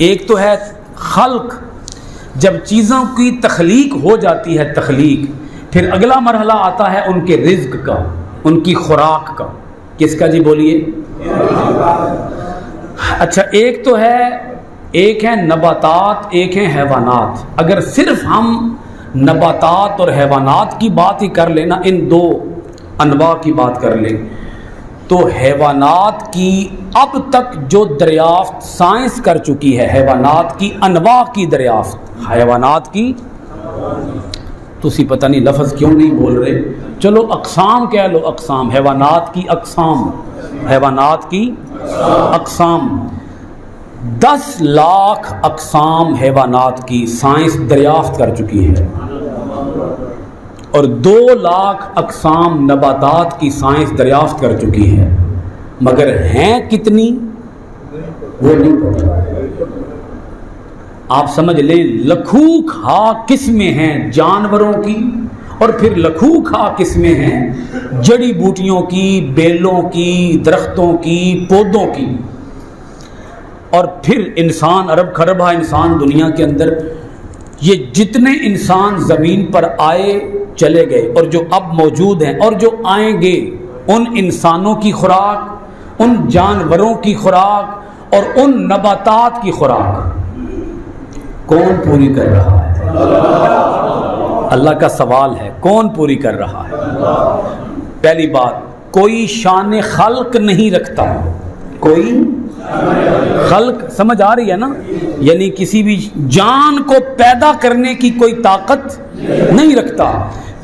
ایک تو ہے خلق، جب چیزوں کی تخلیق ہو جاتی ہے تخلیق، پھر اگلا مرحلہ آتا ہے ان کے رزق کا، ان کی خوراک کا. کس کا جی بولیے؟ اچھا ایک تو ہے، ایک ہے نباتات، ایک ہے حیوانات. اگر صرف ہم نباتات اور حیوانات کی بات ہی کر لینا، ان دو انواع کی بات کر لیں، تو حیوانات کی اب تک جو دریافت سائنس کر چکی ہے، حیوانات کی انواع کی دریافت، حیوانات کی، تسی پتہ نہیں لفظ کیوں نہیں بول رہے، چلو اقسام کہہ لو، اقسام، حیوانات کی اقسام، حیوانات کی اقسام، 10 لاکھ اقسام حیوانات کی سائنس دریافت کر چکی ہے، اور 2 لاکھ اقسام نباتات کی سائنس دریافت کر چکی ہے، مگر ہیں کتنی وہ نہیں پتا. آپ سمجھ لیں لکھوں کھا قسمیں ہیں جانوروں کی، اور پھر لکھوں کھا قسمیں ہیں جڑی بوٹیوں کی، بیلوں کی، درختوں کی، پودوں کی، اور پھر انسان، ارب خربہ انسان دنیا کے اندر، یہ جتنے انسان زمین پر آئے چلے گئے اور جو اب موجود ہیں اور جو آئیں گے، ان انسانوں کی خوراک، ان جانوروں کی خوراک اور ان نباتات کی خوراک کون پوری کر رہا ہے؟ اللہ کا سوال ہے، کون پوری کر رہا ہے؟ پہلی بات، کوئی شان خلق نہیں رکھتا، کوئی خلق سمجھ آ رہی ہے نا، یعنی کسی بھی جان کو پیدا کرنے کی کوئی طاقت نہیں رکھتا.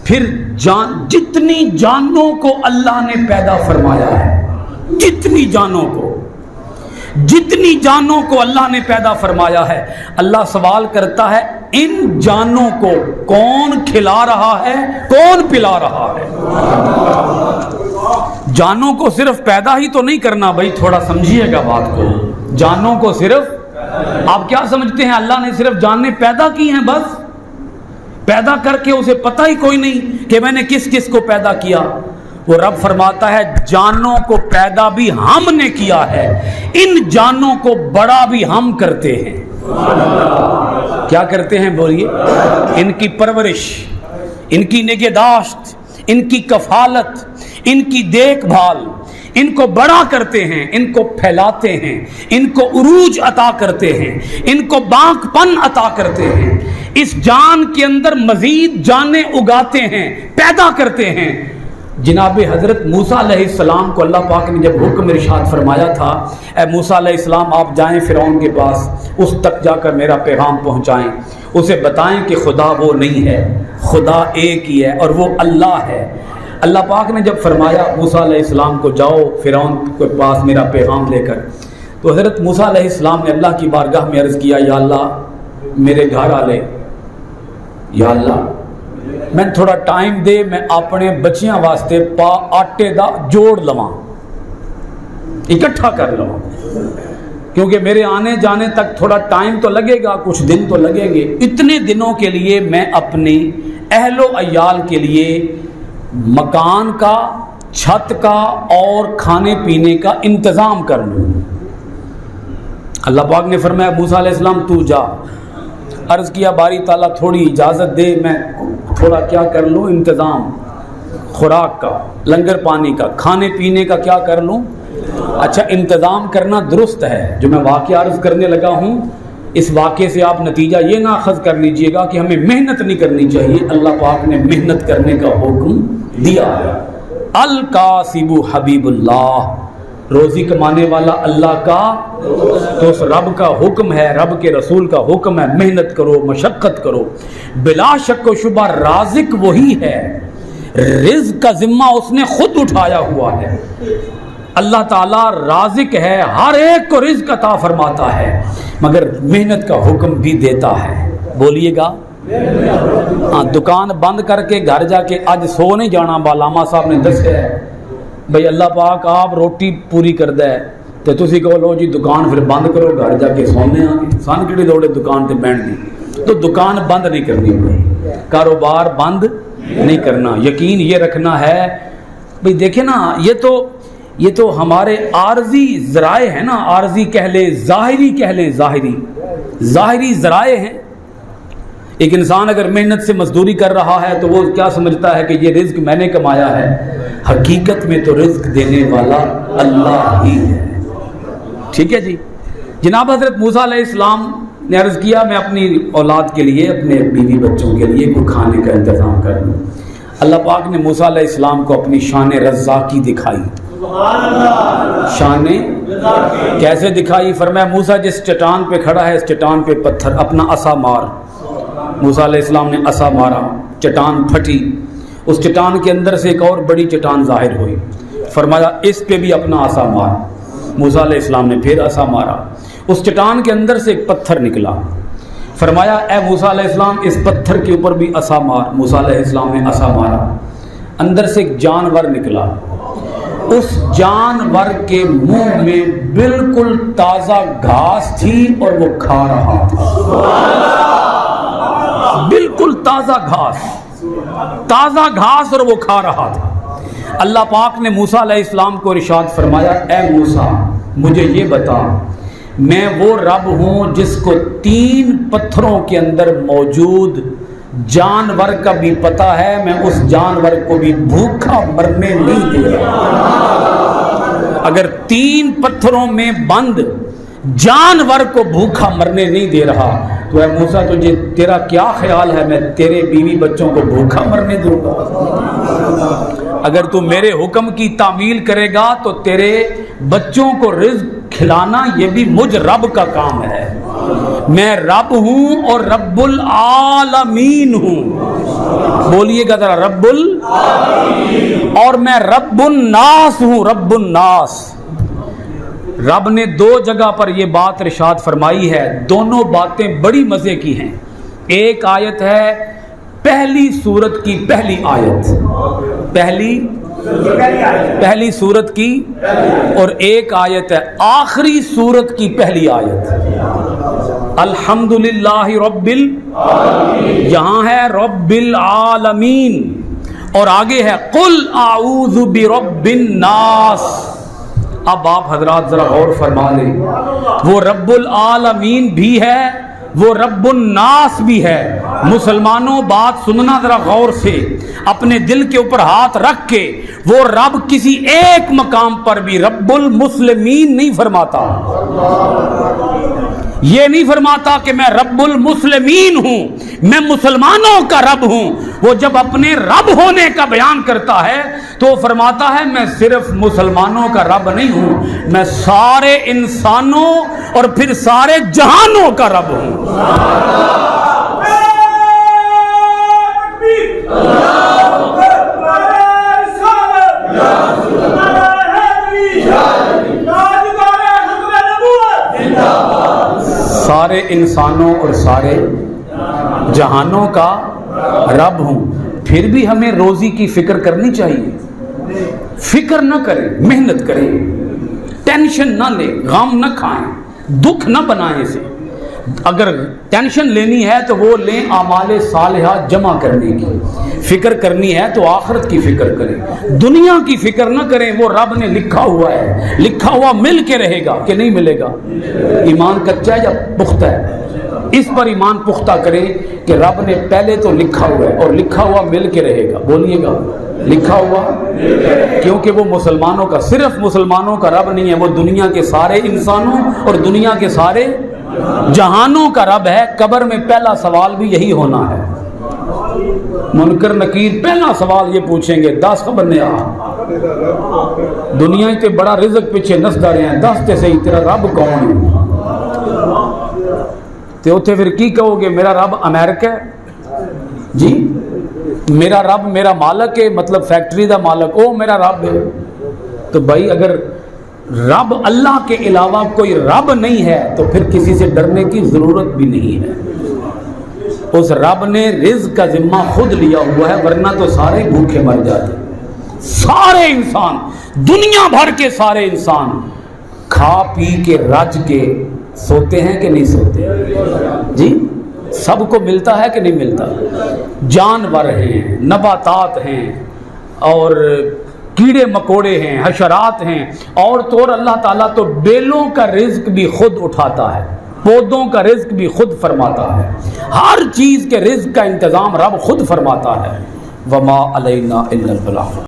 پھر جتنی جانوں کو اللہ نے پیدا فرمایا ہے، جتنی جانوں کو اللہ نے پیدا فرمایا ہے، اللہ سوال کرتا ہے ان جانوں کو کون کھلا رہا ہے، کون پلا رہا ہے؟ جانوں کو صرف پیدا ہی تو نہیں کرنا بھائی، تھوڑا سمجھیے گا بات کو. جانوں کو صرف، آپ کیا سمجھتے ہیں اللہ نے صرف جانیں پیدا کی ہیں بس؟ پیدا کر کے اسے پتہ ہی کوئی نہیں کہ میں نے کس کس کو پیدا کیا. وہ رب فرماتا ہے جانوں کو پیدا بھی ہم نے کیا ہے، ان جانوں کو بڑا بھی ہم کرتے ہیں. کیا کرتے ہیں بولیے؟ ان کی پرورش، ان کی نگہداشت، ان کی کفالت، ان کی دیکھ بھال، ان کو بڑا کرتے ہیں، ان کو پھیلاتے ہیں، ان کو عروج عطا کرتے ہیں، ان کو بانک پن عطا کرتے ہیں، اس جان کے اندر مزید جانیں اگاتے ہیں، پیدا کرتے ہیں. جناب حضرت موسیٰ علیہ السلام کو اللہ پاک نے جب حکم ارشاد فرمایا تھا، اے موسیٰ علیہ السلام آپ جائیں فرعون کے پاس، اس تک جا کر میرا پیغام پہنچائیں، اسے بتائیں کہ خدا وہ نہیں ہے، خدا ایک ہی ہے اور وہ اللہ ہے. اللہ پاک نے جب فرمایا موسیٰ علیہ السلام کو جاؤ فرعون کے پاس میرا پیغام لے کر، تو حضرت موسیٰ علیہ السلام نے اللہ کی بارگاہ میں عرض کیا، یا اللہ میرے گھر آلے، یا اللہ میں تھوڑا ٹائم دے، میں اپنے بچیاں واسطے آٹے دا جوڑ لواں، اکٹھا کر لواں، کیونکہ میرے آنے جانے تک تھوڑا ٹائم تو لگے گا، کچھ دن تو لگیں گے. اتنے دنوں کے لیے میں اپنی اہل و عیال کے لیے مکان کا، چھت کا اور کھانے پینے کا انتظام کر لوں. اللہ پاک نے فرمایا موسیٰ علیہ السلام تو جا. عرض کیا باری تعالیٰ تھوڑی اجازت دے، میں تھوڑا کیا کر لوں انتظام، خوراک کا، لنگر پانی کا، کھانے پینے کا کیا کر لوں. اچھا انتظام کرنا درست ہے، جو میں واقعہ عرض کرنے لگا ہوں اس واقعے سے آپ نتیجہ یہ نہ اخذ کر لیجئے گا کہ ہمیں محنت نہیں کرنی چاہیے. اللہ پاک نے محنت کرنے کا حکم دیا ہے. القاسب حبیب اللہ، روزی کمانے والا اللہ کا تو اس رب کا حکم ہے، رب کے رسول کا حکم ہے، محنت کرو، مشقت کرو. بلا شک و شبہ رازق وہی ہے، رزق کا ذمہ اس نے خود اٹھایا ہوا ہے. اللہ تعالیٰ رازق ہے، ہر ایک کو رزق عطا فرماتا ہے، مگر محنت کا حکم بھی دیتا ہے. بولیے گا. ہاں دکان بند کر کے گھر جا کے اج سو نہیں جانا. بالاما صاحب نے دسیا ہے بھئی اللہ پاک آپ روٹی پوری کردہ ہے تو تسی کہو لو جی دکان پھر بند کرو، گھر جا کے سونے آگے سن کیڑی دوڑے دکان تے بیٹھ دی. تو دکان بند نہیں کرنی، کاروبار بند نہیں کرنا. یقین یہ رکھنا ہے بھئی دیکھیں نا، یہ تو ہمارے عارضی ذرائع ہیں نا، عارضی کہہ لے، ظاہری کہہ لے، ظاہری ظاہری ذرائع ہیں. ایک انسان اگر محنت سے مزدوری کر رہا ہے تو وہ کیا سمجھتا ہے کہ یہ رزق میں نے کمایا ہے. حقیقت میں تو رزق دینے والا اللہ ہی ہے. ٹھیک ہے جی. جناب حضرت موسیٰ علیہ السلام نے عرض کیا میں اپنی اولاد کے لیے, اپنے بیوی بچوں کے لیے کوئی کھانے کا انتظام کر دوں. اللہ پاک نے موسیٰ علیہ السلام کو اپنی شان رزاقی دکھائی. شان کیسے دکھائی؟ فرمایا موسیٰ جس چٹان پہ کھڑا ہے اس چٹان پہ پتھر اپنا عصا مار. موسیٰ علیہ السلام نے عصا مارا, چٹان پھٹی. اس چٹان کے اندر سے ایک اور بڑی چٹان ظاہر ہوئی. فرمایا اس پہ بھی اپنا عصا مار. موسیٰ علیہ السلام نے پھر عصا مارا. اس چٹان کے اندر سے ایک پتھر نکلا. فرمایا اے موسیٰ علیہ السلام اس پتھر کے اوپر بھی عصا مار. موسیٰ علیہ السلام نے عصا مارا. اندر سے ایک جانور نکلا. اس جانور کے منہ میں بالکل تازہ گھاس تھی اور وہ کھا رہا تھا. بالکل تازہ گھاس اور وہ کھا رہا تھا. اللہ پاک نے موسیٰ علیہ السلام کو ارشاد فرمایا اے موسیٰ مجھے یہ بتا میں وہ رب ہوں جس کو 3 پتھروں کے اندر موجود جانور کا بھی پتہ ہے, میں اس جانور کو بھی بھوکا مرنے نہیں دے رہا. اگر 3 پتھروں میں بند جانور کو بھوکا مرنے نہیں دے رہا تو اے موسیٰ تجھے تیرا کیا خیال ہے میں تیرے بیوی بچوں کو بھوکا مرنے دوں گا؟ اگر تو میرے حکم کی تعمیل کرے گا تو تیرے بچوں کو رزق کھلانا یہ بھی مجھ رب کا کام ہے. میں رب ہوں اور رب العالمین ہوں. بولیے گا ذرا رب العالمین. اور میں رب الناس ہوں, رب الناس. رب نے 2 جگہ پر یہ بات ارشاد فرمائی ہے. دونوں باتیں بڑی مزے کی ہیں. ایک آیت ہے پہلی سورت کی پہلی آیت, پہلی سورت کی, اور ایک آیت ہے آخری سورت کی پہلی آیت. الحمدللہ رب العالمین, یہاں ہے رب العالمین, اور آگے ہے قل اعوذ برب الناس. اب آپ حضرات ذرا غور فرما لیں, وہ رب العالمین بھی ہے وہ رب الناس بھی ہے. مسلمانوں بات سننا ذرا غور سے, اپنے دل کے اوپر ہاتھ رکھ کے. وہ رب کسی ایک مقام پر بھی رب المسلمین نہیں فرماتا. یہ نہیں فرماتا کہ میں رب المسلمین ہوں, میں مسلمانوں کا رب ہوں. وہ جب اپنے رب ہونے کا بیان کرتا ہے تو فرماتا ہے میں صرف مسلمانوں کا رب نہیں ہوں, میں سارے انسانوں اور پھر سارے جہانوں کا رب ہوں. سارے انسانوں اور سارے جہانوں کا رب ہوں. پھر بھی ہمیں روزی کی فکر کرنی چاہیے. فکر نہ کریں, محنت کریں, ٹینشن نہ لیں, غم نہ کھائیں, دکھ نہ بنائیں اسے. اگر ٹینشن لینی ہے تو وہ لیں اعمال صالحہ جمع کرنے کی. فکر کرنی ہے تو آخرت کی فکر کریں, دنیا کی فکر نہ کریں. وہ رب نے لکھا ہوا ہے, لکھا ہوا مل کے رہے گا کہ نہیں ملے گا. ایمان کچا ہے یا پختہ ہے؟ اس پر ایمان پختہ کریں کہ رب نے پہلے تو لکھا ہوا ہے اور لکھا ہوا مل کے رہے گا. بولیے گا لکھا ہوا, کیونکہ وہ مسلمانوں کا, صرف مسلمانوں کا رب نہیں ہے, وہ دنیا کے سارے انسانوں اور دنیا کے سارے جہانوں کا رب ہے. قبر میں پہلا سوال بھی یہی ہونا ہے. منکر نکیر پہلا سوال یہ پوچھیں گے 10 خبر نے آ دنیا تے بڑا رزق پیچھے نسدا رہے ہیں, 10 تے صحیح تیرا رب کون ہے؟ تے اوتھے پھر کی کہو گے میرا رب امریکہ ہے جی, میرا رب میرا مالک ہے, مطلب فیکٹری دا مالک, او میرا رب ہے. تو بھائی اگر رب اللہ کے علاوہ کوئی رب نہیں ہے تو پھر کسی سے ڈرنے کی ضرورت بھی نہیں ہے. اس رب نے رزق کا ذمہ خود لیا ہوا ہے, ورنہ تو سارے بھوکے مر جاتے. سارے انسان, دنیا بھر کے سارے انسان کھا پی کے رج کے سوتے ہیں کہ نہیں سوتے جی؟ سب کو ملتا ہے کہ نہیں ملتا؟ جانور ہیں, نباتات ہیں, اور کیڑے مکوڑے ہیں, حشرات ہیں, اور تو اور اللہ تعالیٰ تو بیلوں کا رزق بھی خود اٹھاتا ہے. پودوں کا رزق بھی خود فرماتا ہے، ہر چیز کے رزق کا انتظام رب خود فرماتا ہے۔ وما علینا الا البلاغ۔